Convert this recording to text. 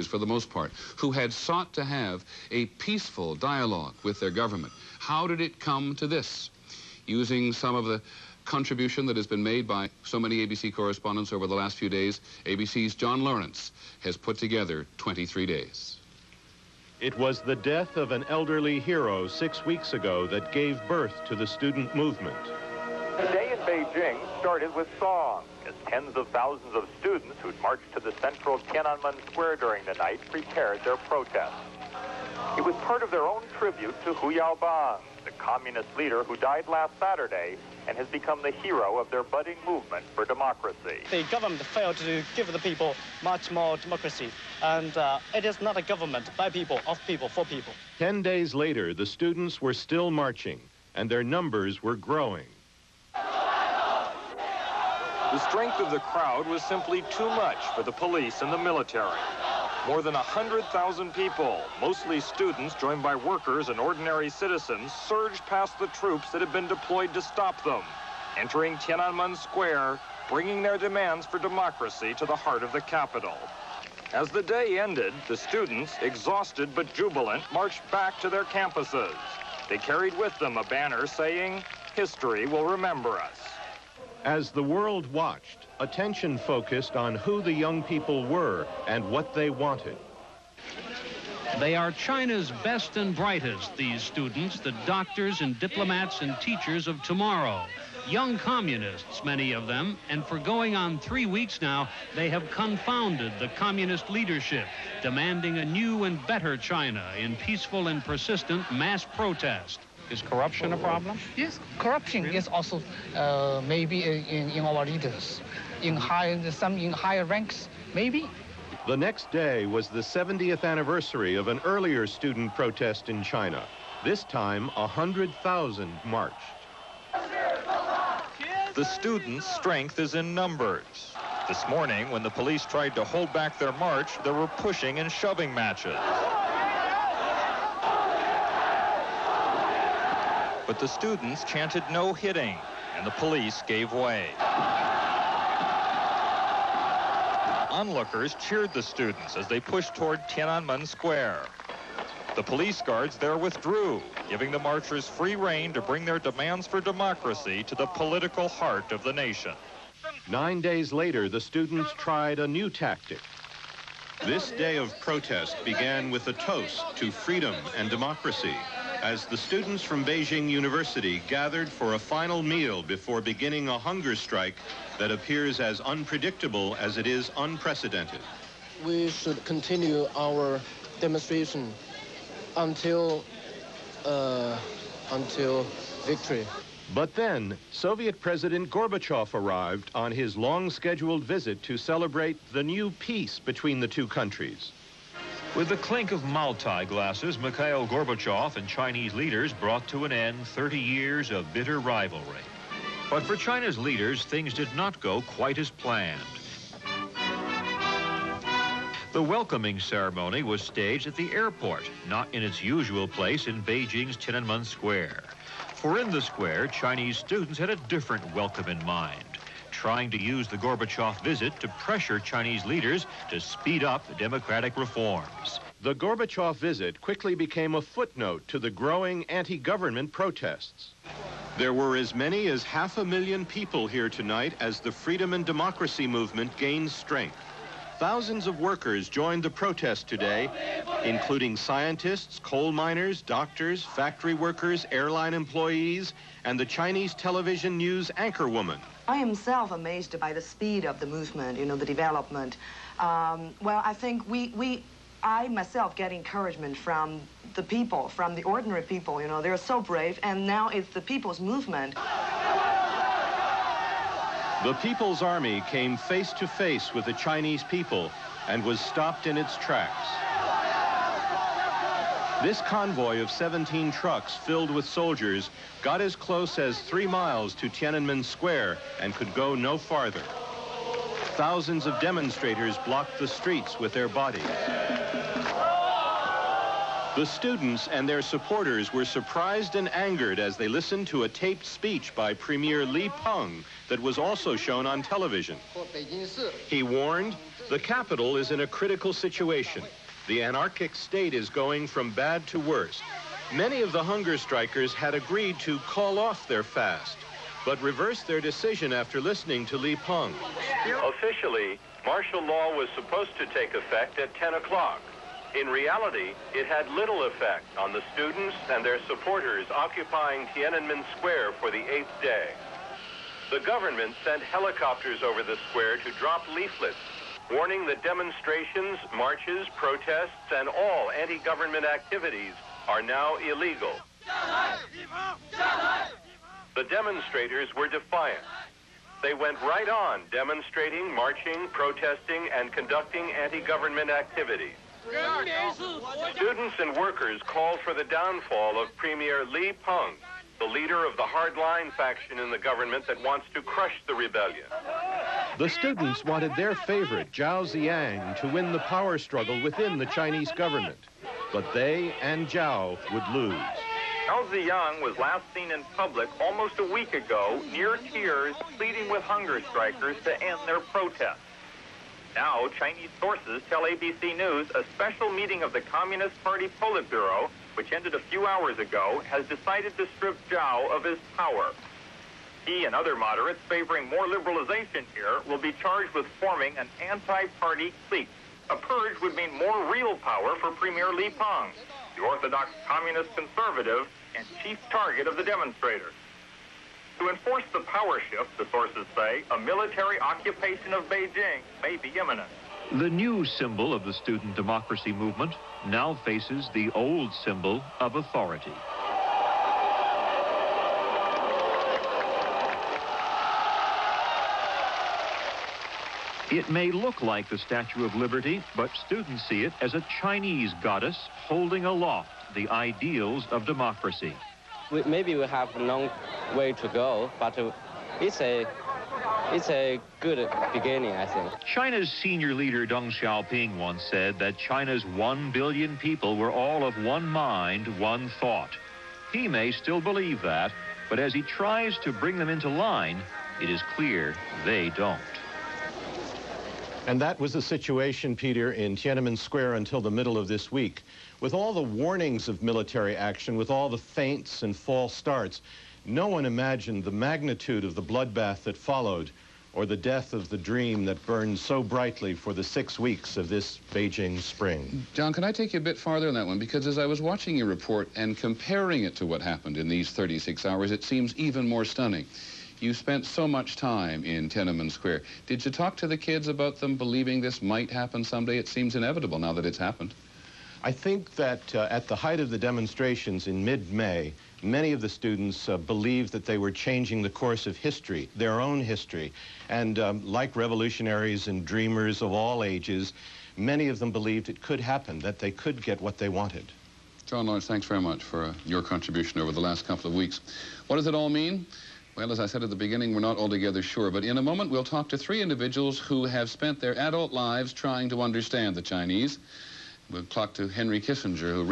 for the most part, who had sought to have a peaceful dialogue with their government. How did it come to this? Using some of the contribution that has been made by so many ABC correspondents over the last few days, ABC's John Lawrence has put together 23 days. It was the death of an elderly hero 6 weeks ago that gave birth to the student movement. The day in Beijing started with song, as tens of thousands of students who'd marched to the central Tiananmen Square during the night prepared their protest. It was part of their own tribute to Hu Yaobang, the communist leader who died last Saturday and has become the hero of their budding movement for democracy. The government failed to give the people much more democracy, and it is not a government by people, of people, for people. 10 days later, the students were still marching, and their numbers were growing. The strength of the crowd was simply too much for the police and the military. More than 100,000 people, mostly students joined by workers and ordinary citizens, surged past the troops that had been deployed to stop them, entering Tiananmen Square, bringing their demands for democracy to the heart of the capital. As the day ended, the students, exhausted but jubilant, marched back to their campuses. They carried with them a banner saying, "History will remember us." As the world watched, attention focused on who the young people were and what they wanted. They are China's best and brightest, these students, the doctors and diplomats and teachers of tomorrow. Young communists, many of them, and for going on 3 weeks now, they have confounded the communist leadership, demanding a new and better China in peaceful and persistent mass protest. Is corruption a problem? Yes, corruption is also maybe in our leaders, some in higher ranks, maybe. The next day was the 70th anniversary of an earlier student protest in China. This time, 100,000 marched. The students' strength is in numbers. This morning, when the police tried to hold back their march, there were pushing and shoving matches. But the students chanted no hitting, and the police gave way. Onlookers cheered the students as they pushed toward Tiananmen Square. The police guards there withdrew, giving the marchers free rein to bring their demands for democracy to the political heart of the nation. 9 days later, the students tried a new tactic. This day of protest began with a toast to freedom and democracy, as the students from Beijing University gathered for a final meal before beginning a hunger strike that appears as unpredictable as it is unprecedented. We should continue our demonstration until victory. But then, Soviet President Gorbachev arrived on his long-scheduled visit to celebrate the new peace between the two countries. With the clink of Maltai glasses, Mikhail Gorbachev and Chinese leaders brought to an end 30 years of bitter rivalry. But for China's leaders, things did not go quite as planned. The welcoming ceremony was staged at the airport, not in its usual place in Beijing's Tiananmen Square. For in the square, Chinese students had a different welcome in mind, trying to use the Gorbachev visit to pressure Chinese leaders to speed up the democratic reforms. The Gorbachev visit quickly became a footnote to the growing anti-government protests. There were as many as 500,000 people here tonight as the freedom and democracy movement gained strength. Thousands of workers joined the protest today, including scientists, coal miners, doctors, factory workers, airline employees, and the Chinese television news anchorwoman. I am amazed by the speed of the movement, the development. Well, I think I myself get encouragement from the people, from the ordinary people, they're so brave, and now it's the people's movement. The People's Army came face to face with the Chinese people and was stopped in its tracks. This convoy of 17 trucks filled with soldiers got as close as 3 miles to Tiananmen Square and could go no farther. Thousands of demonstrators blocked the streets with their bodies. The students and their supporters were surprised and angered as they listened to a taped speech by Premier Li Peng that was also shown on television. He warned, The capital is in a critical situation. The anarchic state is going from bad to worse. Many of the hunger strikers had agreed to call off their fast, but reversed their decision after listening to Li Peng. Officially, martial law was supposed to take effect at 10 o'clock. In reality, it had little effect on the students and their supporters occupying Tiananmen Square for the 8th day. The government sent helicopters over the square to drop leaflets warning that demonstrations, marches, protests, and all anti-government activities are now illegal. The demonstrators were defiant. They went right on demonstrating, marching, protesting, and conducting anti-government activities. Students and workers called for the downfall of Premier Li Peng, the leader of the hardline faction in the government that wants to crush the rebellion. The students wanted their favorite, Zhao Ziyang, to win the power struggle within the Chinese government. But they and Zhao would lose. Zhao Ziyang was last seen in public almost a week ago, near tears, pleading with hunger strikers to end their protests. Now, Chinese sources tell ABC News a special meeting of the Communist Party Politburo, which ended a few hours ago, has decided to strip Zhao of his power. He and other moderates favoring more liberalization here will be charged with forming an anti-party clique. A purge would mean more real power for Premier Li Peng, the orthodox communist conservative and chief target of the demonstrators. To enforce the power shift, the sources say, a military occupation of Beijing may be imminent. The new symbol of the student democracy movement now faces the old symbol of authority. It may look like the Statue of Liberty, but students see it as a Chinese goddess holding aloft the ideals of democracy. Maybe we have a long way to go, but it's a good beginning, I think. China's senior leader Deng Xiaoping once said that China's 1 billion people were all of one mind, one thought. He may still believe that, but as he tries to bring them into line, it is clear they don't. And that was the situation, Peter, in Tiananmen Square until the middle of this week. With all the warnings of military action, with all the feints and false starts, no one imagined the magnitude of the bloodbath that followed, or the death of the dream that burned so brightly for the 6 weeks of this Beijing spring. John, can I take you a bit farther on that one? Because as I was watching your report and comparing it to what happened in these 36 hours, it seems even more stunning. You spent so much time in Tiananmen Square. Did you talk to the kids about them believing this might happen someday? It seems inevitable now that it's happened. I think that at the height of the demonstrations in mid-May, many of the students believed that they were changing the course of history, their own history. And like revolutionaries and dreamers of all ages, many of them believed it could happen, that they could get what they wanted. John Lawrence, thanks very much for your contribution over the last couple of weeks. What does it all mean? Well, as I said at the beginning, we're not altogether sure, but in a moment we'll talk to 3 individuals who have spent their adult lives trying to understand the Chinese. We'll talk to Henry Kissinger, who